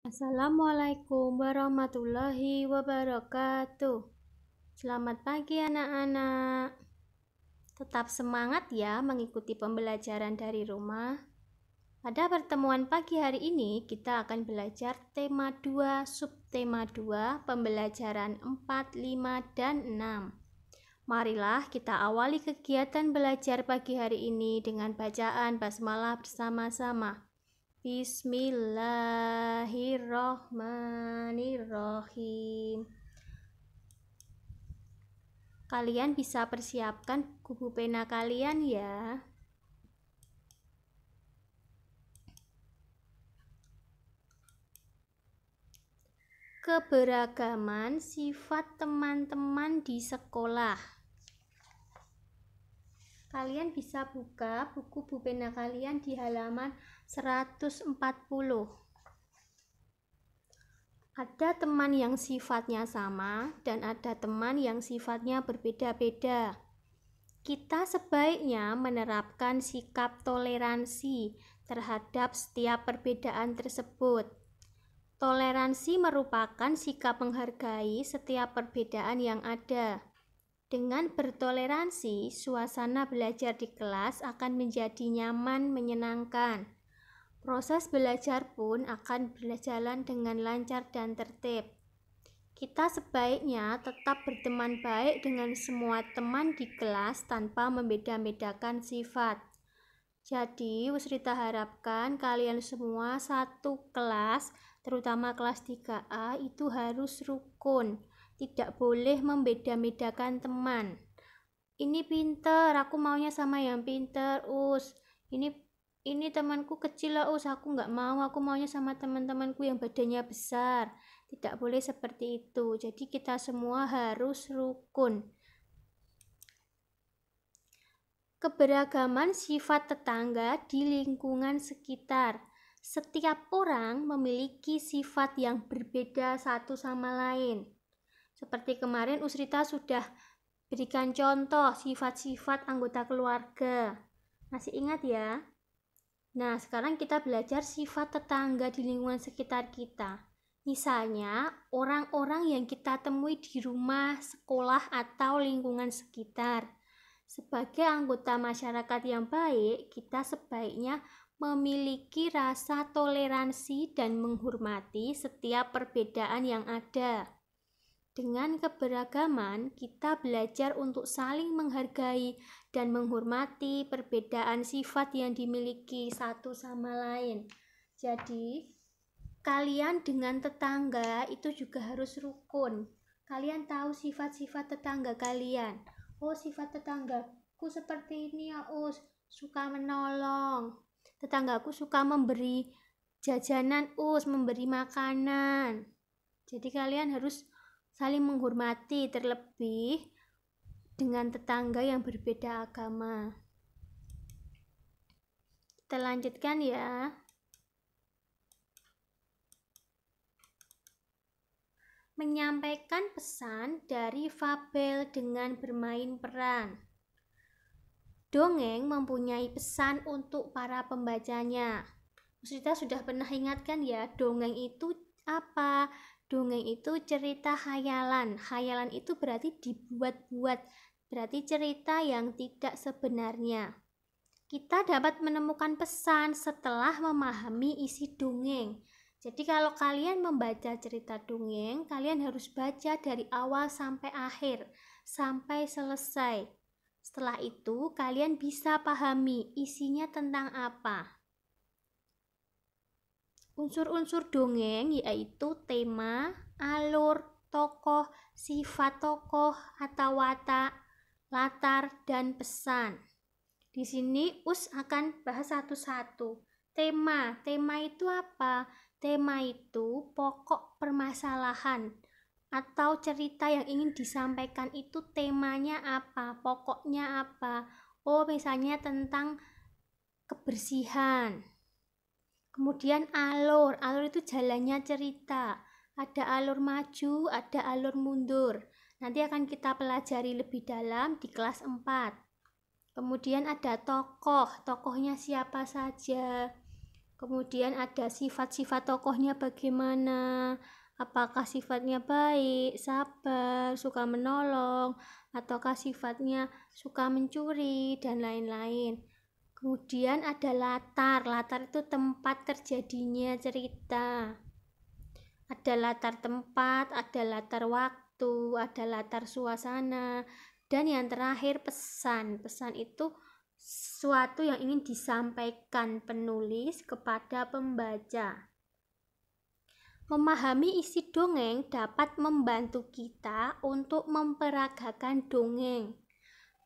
Assalamualaikum warahmatullahi wabarakatuh. Selamat pagi anak-anak. Tetap semangat ya mengikuti pembelajaran dari rumah. Pada pertemuan pagi hari ini kita akan belajar tema 2, subtema 2, pembelajaran 4, 5, dan 6. Marilah kita awali kegiatan belajar pagi hari ini dengan bacaan basmalah bersama-sama. Bismillahirrohmanirrohim. Kalian bisa persiapkan buku pena kalian ya. Keberagaman sifat teman-teman di sekolah. Kalian bisa buka buku pena kalian di halaman 140. Ada teman yang sifatnya sama dan ada teman yang sifatnya berbeda-beda. Kita sebaiknya menerapkan sikap toleransi terhadap setiap perbedaan tersebut. Toleransi merupakan sikap menghargai setiap perbedaan yang ada. Dengan bertoleransi, suasana belajar di kelas akan menjadi nyaman, menyenangkan. Proses belajar pun akan berjalan dengan lancar dan tertib. Kita sebaiknya tetap berteman baik dengan semua teman di kelas tanpa membeda-bedakan sifat. Jadi, Usrita harapkan kalian semua satu kelas, terutama kelas 3A, itu harus rukun. Tidak boleh membeda-bedakan teman. Ini pinter, aku maunya sama yang pinter, Ini temanku kecil lah, aku nggak mau, aku maunya sama teman-temanku yang badannya besar. Tidak boleh seperti itu. Jadi kita semua harus rukun. Keberagaman sifat tetangga di lingkungan sekitar. Setiap orang memiliki sifat yang berbeda satu sama lain. Seperti kemarin Usrita sudah berikan contoh sifat-sifat anggota keluarga. Masih ingat ya? Nah, sekarang kita belajar sifat tetangga di lingkungan sekitar kita. Misalnya, orang-orang yang kita temui di rumah, sekolah, atau lingkungan sekitar. Sebagai anggota masyarakat yang baik, kita sebaiknya memiliki rasa toleransi dan menghormati setiap perbedaan yang ada. Dengan keberagaman, kita belajar untuk saling menghargai dan menghormati perbedaan sifat yang dimiliki satu sama lain. Jadi, kalian dengan tetangga itu juga harus rukun. Kalian tahu sifat-sifat tetangga kalian. Sifat tetanggaku seperti ini ya, suka menolong. Tetanggaku suka memberi jajanan, memberi makanan. Jadi kalian harus saling menghormati, terlebih dengan tetangga yang berbeda agama. Kita lanjutkan ya. Menyampaikan pesan dari fabel dengan bermain peran. Dongeng mempunyai pesan untuk para pembacanya. Usrita sudah pernah ingatkan ya, dongeng itu apa? Dongeng itu cerita khayalan. Khayalan itu berarti dibuat-buat, berarti cerita yang tidak sebenarnya. Kita dapat menemukan pesan setelah memahami isi dongeng. Jadi kalau kalian membaca cerita dongeng, kalian harus baca dari awal sampai akhir, sampai selesai. Setelah itu, kalian bisa pahami isinya tentang apa. Unsur-unsur dongeng yaitu tema, alur, tokoh, sifat tokoh atau watak, latar, dan pesan. Di sini Us akan bahas satu-satu. Tema itu apa? Tema itu pokok permasalahan atau cerita yang ingin disampaikan itu temanya apa? Pokoknya apa? Misalnya tentang kebersihan. Kemudian alur itu jalannya cerita. Ada alur maju, ada alur mundur. Nanti akan kita pelajari lebih dalam di kelas 4. Kemudian ada tokohnya siapa saja. Kemudian ada sifat-sifat tokohnya bagaimana, apakah sifatnya baik, sabar, suka menolong, ataukah sifatnya suka mencuri, dan lain-lain. Kemudian ada latar itu tempat terjadinya cerita. Ada latar tempat, ada latar waktu, ada latar suasana, dan yang terakhir pesan. Pesan itu sesuatu yang ingin disampaikan penulis kepada pembaca. Memahami isi dongeng dapat membantu kita untuk memperagakan dongeng.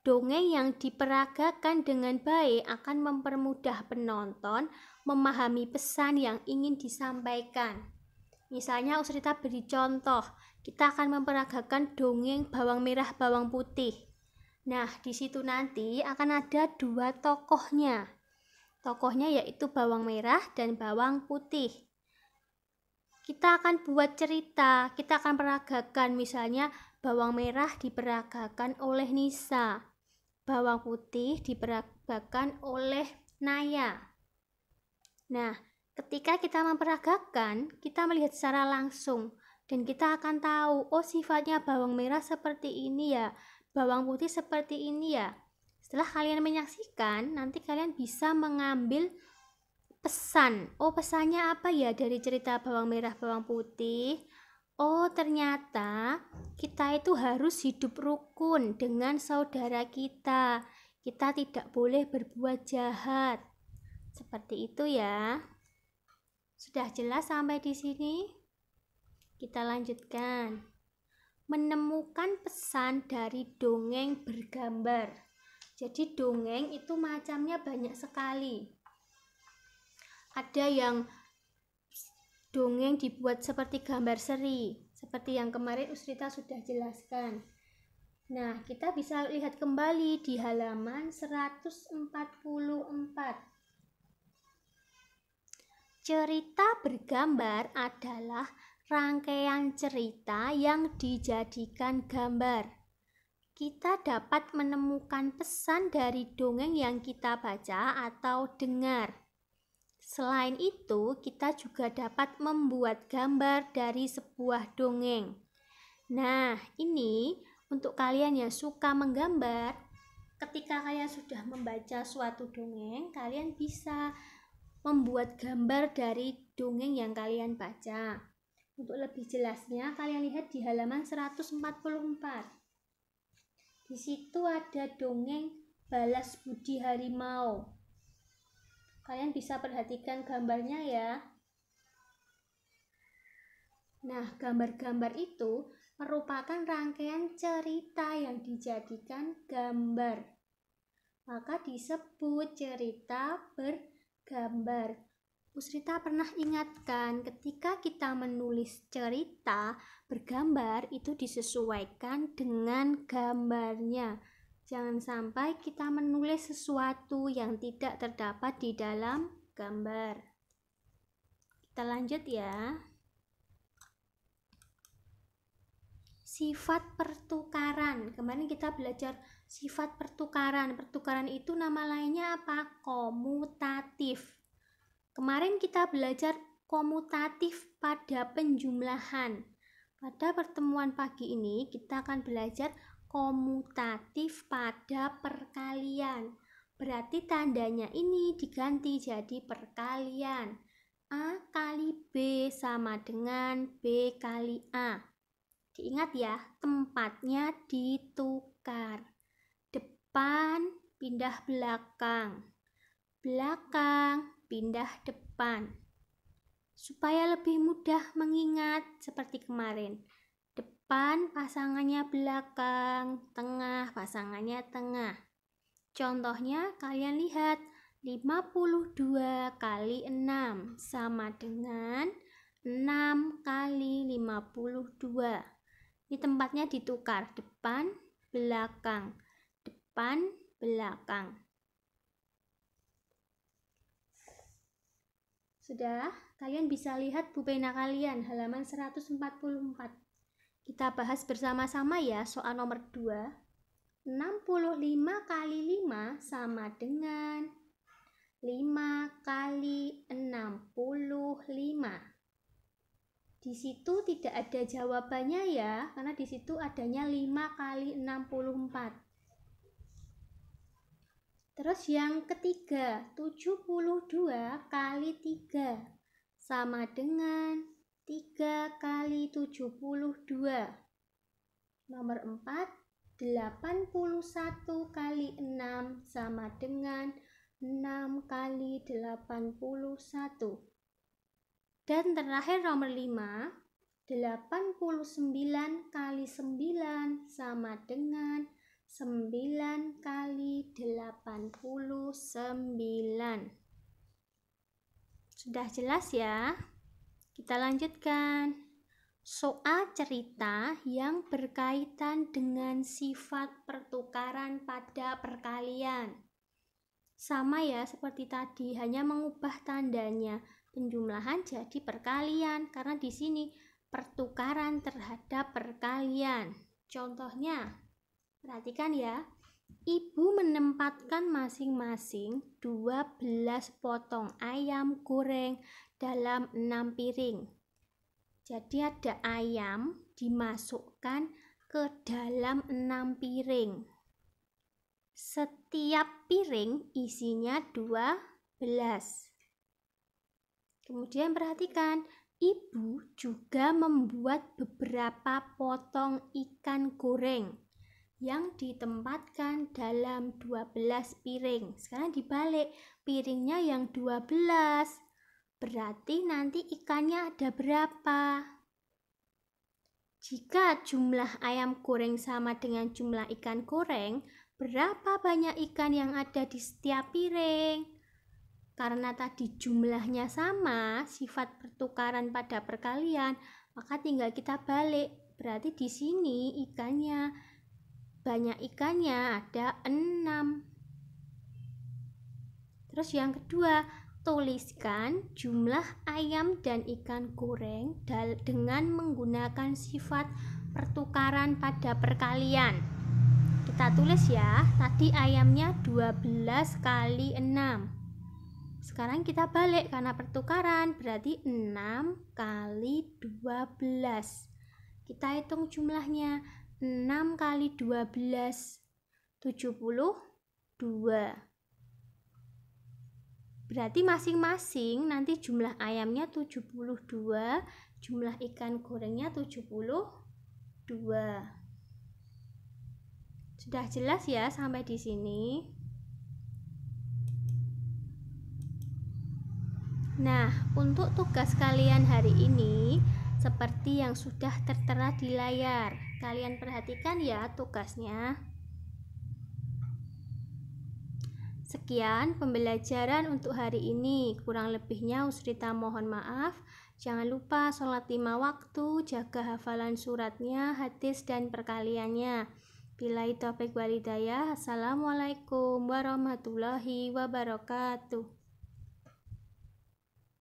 Dongeng yang diperagakan dengan baik akan mempermudah penonton memahami pesan yang ingin disampaikan. Misalnya Usrita beri contoh, kita akan memperagakan dongeng bawang merah bawang putih. Nah, di situ nanti akan ada dua tokohnya. Tokohnya yaitu bawang merah dan bawang putih. Kita akan buat cerita, kita akan peragakan, misalnya bawang merah diperagakan oleh Nisa, bawang putih diperagakan oleh Naya. Nah, ketika kita memperagakan, kita melihat secara langsung dan kita akan tahu, oh sifatnya bawang merah seperti ini ya, bawang putih seperti ini ya. Setelah kalian menyaksikan, nanti kalian bisa mengambil pesan. Oh, pesannya apa ya dari cerita bawang merah bawang putih? Oh, ternyata kita itu harus hidup rukun dengan saudara kita. Kita tidak boleh berbuat jahat. Seperti itu ya. Sudah jelas sampai di sini? Kita lanjutkan. Menemukan pesan dari dongeng bergambar. Jadi dongeng itu macamnya banyak sekali. Ada yang dongeng dibuat seperti gambar seri, seperti yang kemarin Usrita sudah jelaskan. Nah, kita bisa lihat kembali di halaman 144. Cerita bergambar adalah rangkaian cerita yang dijadikan gambar. Kita dapat menemukan pesan dari dongeng yang kita baca atau dengar. Selain itu, kita juga dapat membuat gambar dari sebuah dongeng. Nah, ini untuk kalian yang suka menggambar, ketika kalian sudah membaca suatu dongeng, kalian bisa membuat gambar dari dongeng yang kalian baca. Untuk lebih jelasnya, kalian lihat di halaman 144. Di situ ada dongeng Balas Budi Harimau. Kalian bisa perhatikan gambarnya ya. Nah, gambar-gambar itu merupakan rangkaian cerita yang dijadikan gambar. Maka disebut cerita bergambar. Usrita pernah ingatkan, ketika kita menulis cerita bergambar itu disesuaikan dengan gambarnya. Jangan sampai kita menulis sesuatu yang tidak terdapat di dalam gambar. Kita lanjut ya. Sifat pertukaran. Kemarin kita belajar sifat pertukaran. Pertukaran itu nama lainnya apa? Komutatif. Kemarin kita belajar komutatif pada penjumlahan. Pada pertemuan pagi ini kita akan belajar komutatif pada perkalian. Berarti tandanya ini diganti jadi perkalian. A kali B sama dengan B kali A. Diingat ya, tempatnya ditukar. Depan pindah belakang. Belakang pindah depan. Supaya lebih mudah mengingat seperti kemarin. Depan pasangannya belakang, tengah pasangannya tengah. Contohnya kalian lihat 52 kali 6 sama dengan 6 kali 52. Di tempatnya ditukar, depan, belakang, depan, belakang. Sudah, kalian bisa lihat pulpena kalian halaman 144. Kita bahas bersama-sama ya soal nomor 2. 65 kali 5 sama dengan 5 kali 65. Di situ tidak ada jawabannya ya, karena di situ adanya 5 kali 64. Terus yang ketiga, 72 kali 3 sama dengan 3 kali 72. Nomor 4, 81 kali 6 sama dengan 6 kali 81. Dan terakhir nomor 5, 89 kali 9 sama dengan 9 kali 89. Sudah jelas ya? Kita lanjutkan. Soal cerita yang berkaitan dengan sifat pertukaran pada perkalian. Sama ya seperti tadi, hanya mengubah tandanya. Penjumlahan jadi perkalian karena di sini pertukaran terhadap perkalian. Contohnya, perhatikan ya. Ibu menempatkan masing-masing 12 potong ayam goreng dalam 6 piring. Jadi ada ayam dimasukkan ke dalam 6 piring. Setiap piring isinya 12. Kemudian perhatikan, ibu juga membuat beberapa potong ikan goreng yang ditempatkan dalam 12 piring. Sekarang dibalik, piringnya yang 12. Berarti nanti ikannya ada berapa? Jika jumlah ayam goreng sama dengan jumlah ikan goreng, berapa banyak ikan yang ada di setiap piring? Karena tadi jumlahnya sama, sifat pertukaran pada perkalian, maka tinggal kita balik. Berarti di sini ikannya, banyak ikannya ada 6. Terus yang kedua, tuliskan jumlah ayam dan ikan goreng dengan menggunakan sifat pertukaran pada perkalian. Kita tulis ya, tadi ayamnya 12 kali 6. Sekarang kita balik karena pertukaran, berarti 6 kali 12. Kita hitung jumlahnya, 6 kali 12, 72. Berarti masing-masing nanti jumlah ayamnya 72, jumlah ikan gorengnya 72. Sudah jelas ya sampai di sini? Nah, untuk tugas kalian hari ini seperti yang sudah tertera di layar. Kalian perhatikan ya tugasnya. Sekian pembelajaran untuk hari ini. Kurang lebihnya Usrita mohon maaf. Jangan lupa sholat 5 waktu, jaga hafalan suratnya, hadis dan perkaliannya. Billahi taufiq wal hidayah. Assalamualaikum warahmatullahi wabarakatuh.